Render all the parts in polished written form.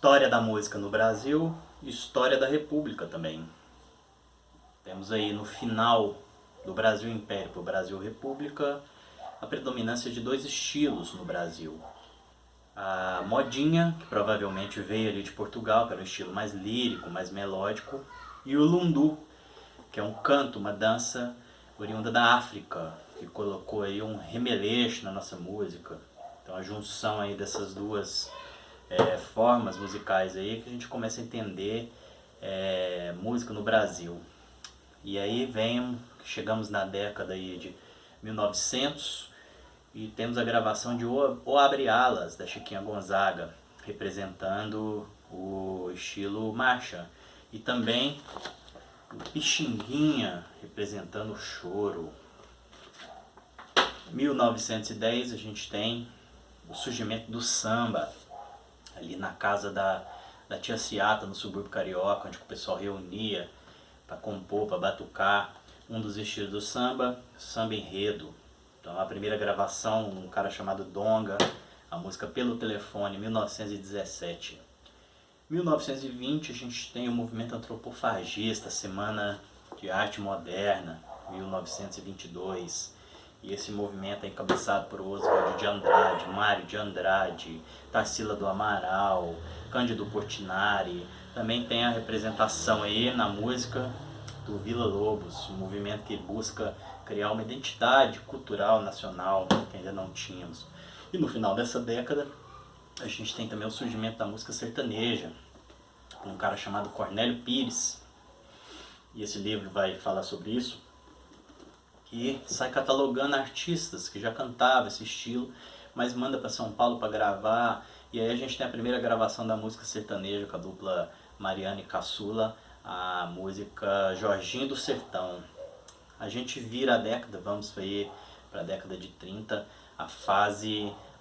história da música no Brasil e história da República também. Temos aí no final do Brasil Império para o Brasil República a predominância de dois estilos no Brasil. A modinha, que provavelmente veio ali de Portugal, que era um estilo mais lírico, mais melódico, e o lundu, que é um canto, uma dança oriunda da África, que colocou aí um remeleixo na nossa música. Então a junção aí dessas duas formas musicais aí que a gente começa a entender música no Brasil. E aí chegamos na década aí de 1900 e temos a gravação de O Abre Alas, da Chiquinha Gonzaga, representando o estilo marcha. E também o Pixinguinha, representando o choro. 1910 a gente tem o surgimento do samba, ali na casa da tia Ciata, no subúrbio carioca, onde o pessoal reunia para compor, para batucar. Um dos estilos do samba, samba enredo. Então a primeira gravação, um cara chamado Donga, a música Pelo Telefone, 1917. 1920 a gente tem o movimento antropofagista, Semana de Arte Moderna, 1922. E esse movimento é encabeçado por Oswald de Andrade, Mário de Andrade, Tarsila do Amaral, Cândido Portinari. Também tem a representação aí na música do Vila Lobos, um movimento que busca criar uma identidade cultural nacional que ainda não tínhamos. E no final dessa década a gente tem também o surgimento da música sertaneja, por um cara chamado Cornélio Pires. E esse livro vai falar sobre isso. E sai catalogando artistas que já cantavam esse estilo, mas manda para São Paulo para gravar. E aí a gente tem a primeira gravação da música sertaneja com a dupla Mariana e Caçula, a música Jorginho do Sertão. A gente vira a década, vamos aí para a década de 30,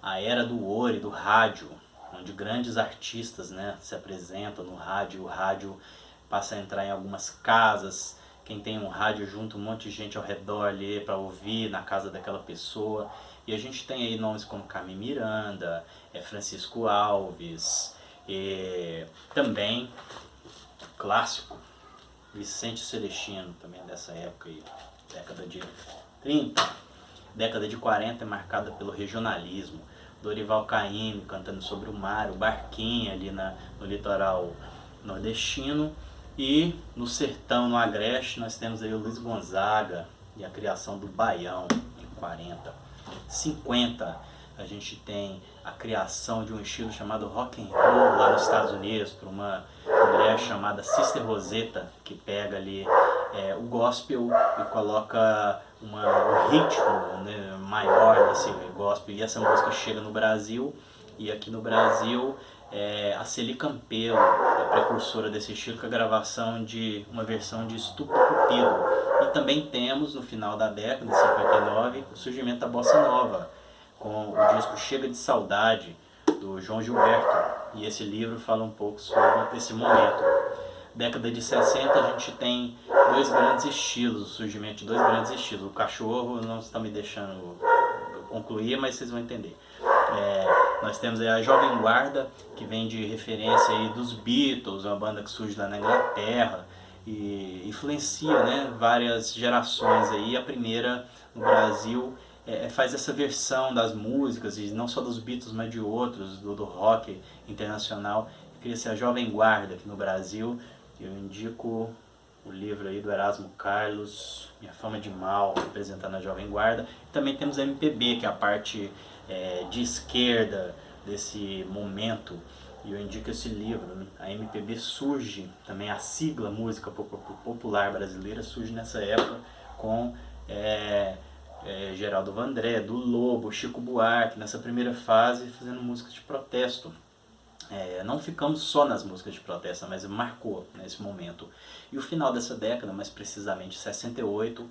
a era do ouro e do rádio, onde grandes artistas, né, se apresentam no rádio. O rádio passa a entrar em algumas casas. Quem tem um rádio junto, um monte de gente ao redor ali para ouvir na casa daquela pessoa. E a gente tem aí nomes como Carmen Miranda, Francisco Alves, e também clássico, Vicente Celestino, também dessa época aí, década de 30. Década de 40 é marcada pelo regionalismo. Dorival Caymmi cantando sobre o mar, o Barquinho ali no litoral nordestino. E no sertão, no Agreste, nós temos aí o Luiz Gonzaga e a criação do Baião em 40. 50, a gente tem a criação de um estilo chamado rock and roll lá nos Estados Unidos, por uma mulher chamada Sister Rosetta, que pega ali o gospel e coloca um ritmo, né, maior nesse gospel. E essa música chega no Brasil, e aqui no Brasil a Celi Campelo é precursora desse estilo, com a gravação de uma versão de Estupro Cupido. E também temos, no final da década de 59, o surgimento da Bossa Nova, com o disco Chega de Saudade, do João Gilberto. E esse livro fala um pouco sobre esse momento. Década de 60 a gente tem dois grandes estilos, o surgimento de dois grandes estilos. O cachorro não está me deixando concluir, mas vocês vão entender. Nós temos aí a Jovem Guarda, que vem de referência aí dos Beatles, uma banda que surge lá na Inglaterra e influencia, né, várias gerações aí. A primeira no Brasil faz essa versão das músicas, e não só dos Beatles, mas de outros, do rock internacional. Cria-se a Jovem Guarda aqui no Brasil. Eu indico o livro aí do Erasmo Carlos, Minha Fama de Mal, representando a Jovem Guarda. Também temos a MPB, que é a parte de esquerda desse momento, e eu indico esse livro, né? A MPB surge, também a sigla Música Popular Brasileira surge nessa época com Geraldo Vandré, do Lobo, Chico Buarque, nessa primeira fase fazendo músicas de protesto. Não ficamos só nas músicas de protesto, mas marcou nesse momento. E o final dessa década, mais precisamente 68,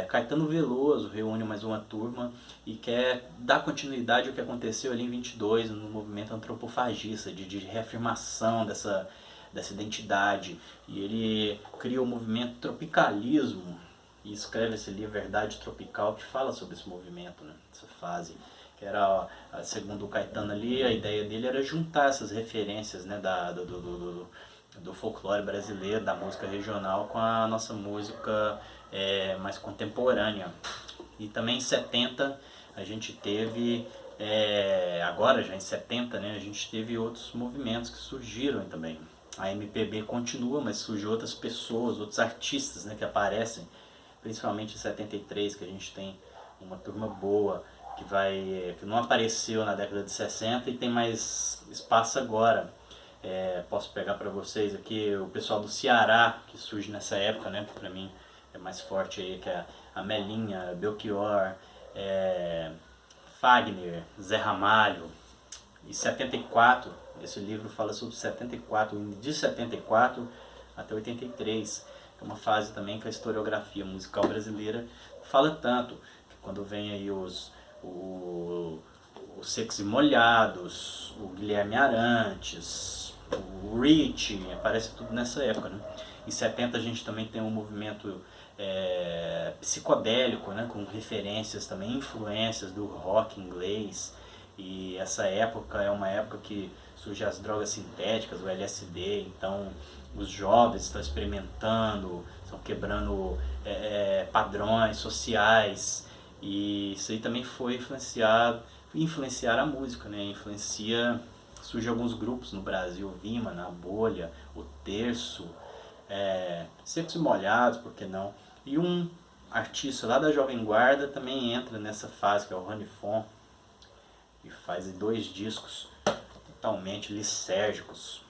Caetano Veloso reúne mais uma turma e quer dar continuidade ao que aconteceu ali em 22, no movimento antropofagista, de reafirmação dessa identidade. E ele cria o movimento Tropicalismo e escreve esse livro Verdade Tropical, que fala sobre esse movimento, né, essa fase, que era, segundo o Caetano ali, a ideia dele era juntar essas referências, né, do folclore brasileiro, da música regional, com a nossa música mais contemporânea. E também em 70 a gente teve, agora já em 70, né, a gente teve outros movimentos que surgiram também. A MPB continua, mas surgem outras pessoas, outros artistas, né, que aparecem, principalmente em 73, que a gente tem uma turma boa, que não apareceu na década de 60 e tem mais espaço agora. Posso pegar para vocês aqui o pessoal do Ceará, que surge nessa época, né, para mim é mais forte aí, que é a Melinha, Belchior, Fagner, Zé Ramalho. E 74, esse livro fala sobre 74, de 74 até 83, é uma fase também que a historiografia musical brasileira fala tanto, que quando vem aí os Secos e Molhados, o Guilherme Arantes, o Rich, aparece tudo nessa época, né? Em 70 a gente também tem um movimento psicodélico, né, com referências também, influências do rock inglês. E essa época é uma época que surgem as drogas sintéticas, o LSD, então os jovens estão experimentando, estão quebrando padrões sociais, e isso aí também foi influenciar a música, né? Surgem alguns grupos no Brasil, Vima, Na Bolha, O Terço, Secos e Molhados, por que não? E um artista lá da Jovem Guarda também entra nessa fase, que é o Rony Fon, e faz 2 discos totalmente lisérgicos,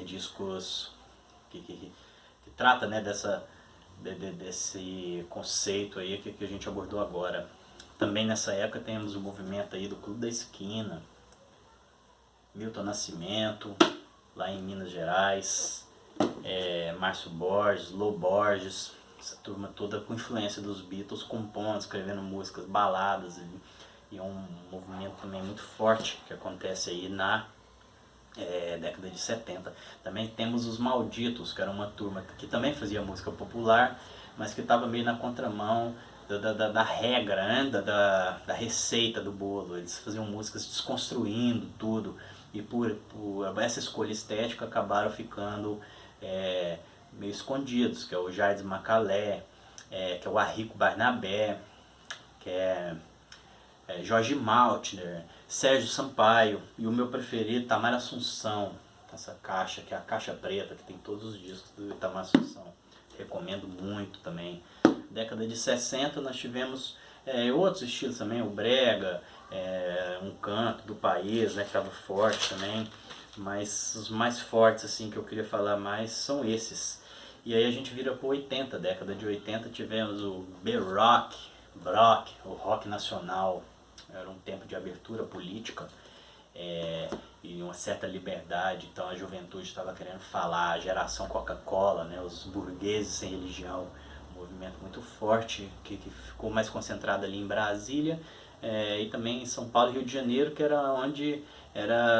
discos que trata, né, desse conceito aí que a gente abordou agora. Também nessa época temos o movimento aí do Clube da Esquina, Milton Nascimento, lá em Minas Gerais, Márcio Borges, Lô Borges, essa turma toda com influência dos Beatles, compondo, escrevendo músicas, baladas, e é um movimento também muito forte que acontece aí na década de 70. Também temos os Malditos, que era uma turma que também fazia música popular, mas que estava meio na contramão da regra, né? da receita do bolo. Eles faziam músicas desconstruindo tudo, e por essa escolha estética acabaram ficando meio escondidos, que é o Jardim Macalé, que é o Arrico Barnabé, que é Jorge Maltner, Sérgio Sampaio, e o meu preferido, Itamar Assunção, essa caixa, que é a caixa preta, que tem todos os discos do Itamar Assunção. Recomendo muito também. Década de 60 nós tivemos outros estilos também, o brega, um canto do país, né, que estava forte também, mas os mais fortes assim que eu queria falar mais são esses. E aí a gente vira para 80, década de 80 tivemos o B-Rock, o rock nacional. Era um tempo de abertura política e uma certa liberdade, então a juventude estava querendo falar, a geração Coca-Cola, né, os burgueses sem religião, um movimento muito forte que ficou mais concentrado ali em Brasília, e também em São Paulo e Rio de Janeiro, que era onde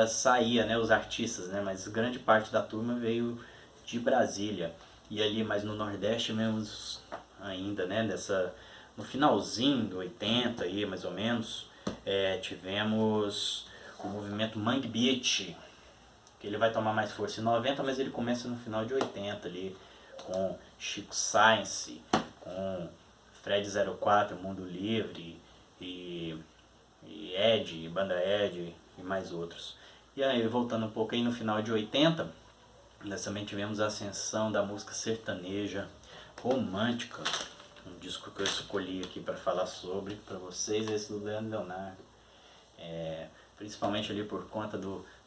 saía, né, os artistas, né, mas grande parte da turma veio de Brasília. E ali mais no Nordeste mesmo ainda, né, no finalzinho do 80 aí, mais ou menos, tivemos o movimento Mangue Beat, que ele vai tomar mais força em 90, mas ele começa no final de 80 ali, com Chico Science, com Fred 04, Mundo Livre, e Ed, Banda Ed e mais outros. E aí, voltando um pouco aí no final de 80, nós também tivemos a ascensão da música sertaneja romântica, um disco que eu escolhi aqui para falar sobre para vocês, esse do Leandro Leonardo. Principalmente ali por conta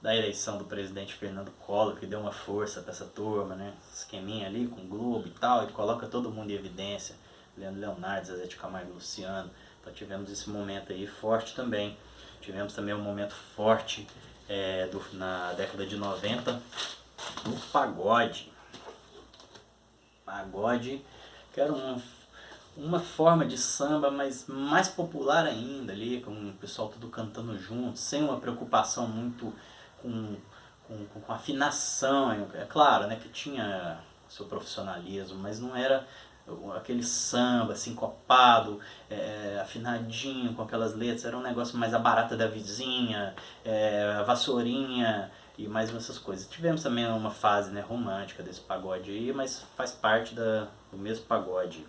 da eleição do presidente Fernando Collor, que deu uma força para essa turma, né? Esqueminha ali com o Globo e tal, e coloca todo mundo em evidência. Leandro Leonardo, Zezé de Camargo e Luciano. Então tivemos esse momento aí forte também. Tivemos também um momento forte na década de 90 do pagode. Pagode, que era uma forma de samba, mas mais popular ainda ali, com o pessoal tudo cantando junto, sem uma preocupação muito com afinação. É claro, né, que tinha seu profissionalismo, mas não era aquele samba sincopado, afinadinho, com aquelas letras, era um negócio mais a barata da vizinha, a vassourinha e mais essas coisas. Tivemos também uma fase, né, romântica desse pagode aí, mas faz parte do mesmo pagode.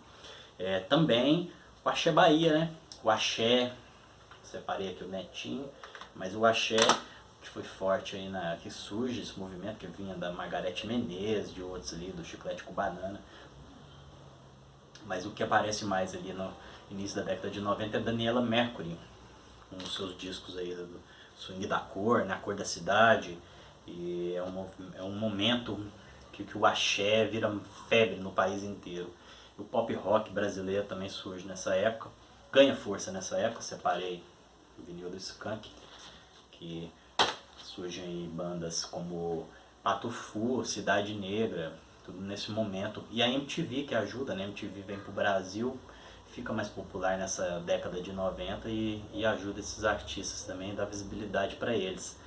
Também o Axé Bahia, né? O Axé, separei aqui o Netinho, mas o Axé que foi forte aí que surge esse movimento, que vinha da Margareth Menezes, de outros ali, do Chiclete com Banana. Mas o que aparece mais ali no início da década de 90 é Daniela Mercury, com os seus discos aí do Swing da Cor, né, A Cor da Cidade. E é um momento que o axé vira febre no país inteiro. O pop rock brasileiro também surge nessa época, ganha força nessa época. Separei o vinil do Skank, que surgem aí bandas como Pato Fu, Cidade Negra, tudo nesse momento. E a MTV que ajuda, né? A MTV vem pro Brasil, fica mais popular nessa década de 90 e ajuda esses artistas também, dá visibilidade para eles.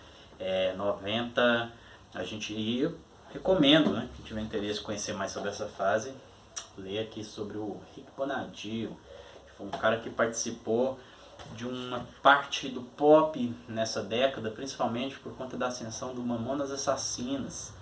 90, a gente recomendo, né? Quem tiver interesse em conhecer mais sobre essa fase, ler aqui sobre o Rick Bonadio, que foi um cara que participou de uma parte do pop nessa década, principalmente por conta da ascensão do Mamonas Assassinas.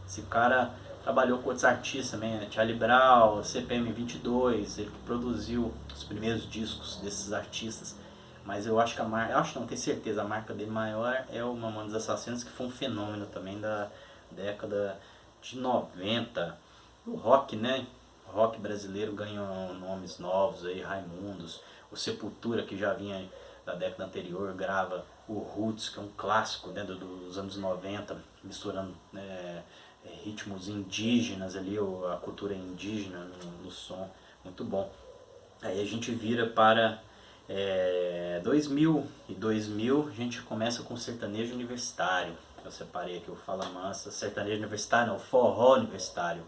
Esse cara trabalhou com outros artistas também, né? Charlie Brown, CPM 22, ele produziu os primeiros discos desses artistas. Mas eu acho que não, tenho certeza, a marca dele maior é o Mamonas Assassinas, que foi um fenômeno também da década de 90. O rock, né? O rock brasileiro ganhou nomes novos aí, Raimundos, o Sepultura, que já vinha da década anterior, grava o Roots, que é um clássico, né, dos anos 90, misturando ritmos indígenas ali, a cultura indígena no som, muito bom. Aí a gente vira para 2000, e 2000 a gente começa com o sertanejo universitário. Eu separei aqui o Fala Mansa, sertanejo universitário, não, forró universitário.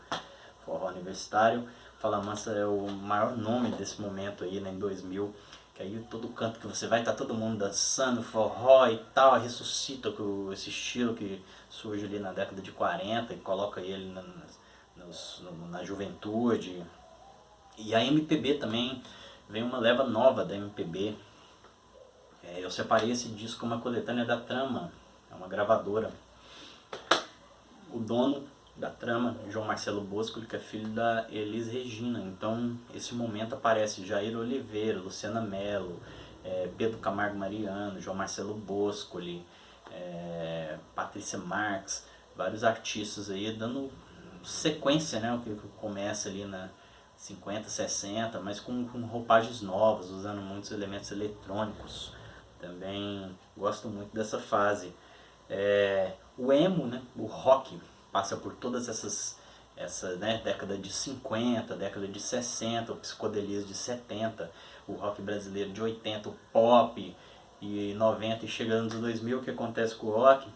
Forró universitário, Fala Mansa é o maior nome desse momento aí, né, em 2000, que aí todo canto que você vai, tá todo mundo dançando, forró e tal, ressuscita esse estilo que surge ali na década de 40 e coloca ele na juventude. E a MPB também, vem uma leva nova da MPB. Eu separei esse disco como uma coletânea da Trama, é uma gravadora. O dono da Trama, João Marcelo Bosco, que é filho da Elis Regina. Então, esse momento aparece Jair Oliveira, Luciana Mello, Pedro Camargo Mariano, João Marcelo Bosco, Patrícia Marques, vários artistas aí dando sequência, né, o que começa ali na 50, 60, mas com roupagens novas, usando muitos elementos eletrônicos. Também gosto muito dessa fase. O emo, né, o rock, passa por todas essa né, década de 50, década de 60, o psicodelias de 70, o rock brasileiro de 80, o pop e 90, e chegando nos 2000, o que acontece com o rock?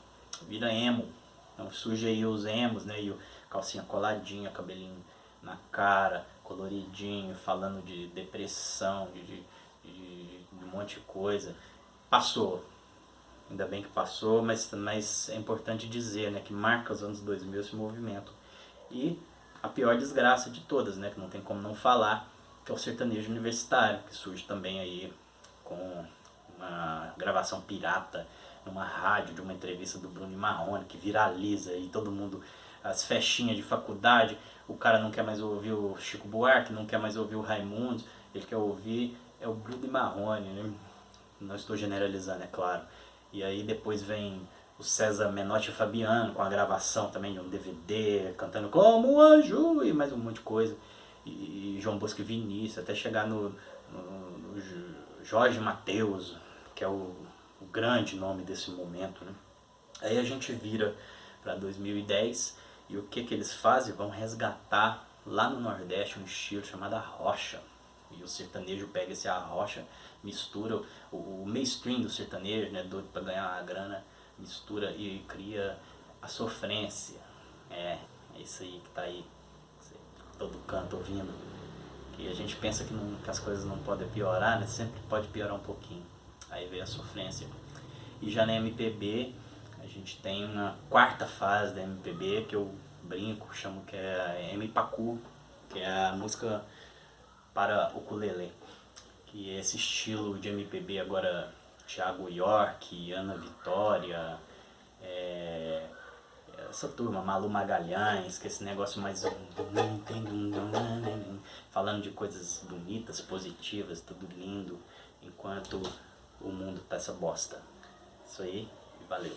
Vira emo. Então surge aí os emos, né, e o calcinha coladinha, cabelinho na cara, coloridinho, falando de depressão, de um monte de coisa. Passou, ainda bem que passou, mas é importante dizer, né, que marca os anos 2000 esse movimento. E a pior desgraça de todas, né, que não tem como não falar, que é o sertanejo universitário, que surge também aí com uma gravação pirata numa rádio de uma entrevista do Bruno Marrone, que viraliza e todo mundo, as festinhas de faculdade, o cara não quer mais ouvir o Chico Buarque, não quer mais ouvir o Raimundos, ele quer ouvir o Bruno Marrone, né? Não estou generalizando, é claro. E aí depois vem o César Menotti e Fabiano, com a gravação também de um DVD, cantando Como um Anjo e mais um monte de coisa. E João Bosco e Vinícius, até chegar no Jorge Mateus, que é o grande nome desse momento, né? Aí a gente vira para 2010 e o que eles fazem? Vão resgatar lá no Nordeste um estilo chamado arrocha. E o sertanejo pega esse arrocha, mistura o mainstream do sertanejo, né, doido para ganhar uma grana, mistura e cria a sofrência. É isso aí que tá aí, todo canto ouvindo. Que a gente pensa que as coisas não podem piorar, né? Sempre pode piorar um pouquinho. Aí veio a sofrência. E já na MPB, a gente tem uma quarta fase da MPB que eu brinco, chamo que é a M Pacu, que é a música para ukulele, que é esse estilo de MPB agora, Thiago York, Ana Vitória, essa turma, Malu Magalhães, que é esse negócio mais falando de coisas bonitas, positivas, tudo lindo, enquanto o mundo tá essa bosta. Isso aí, valeu.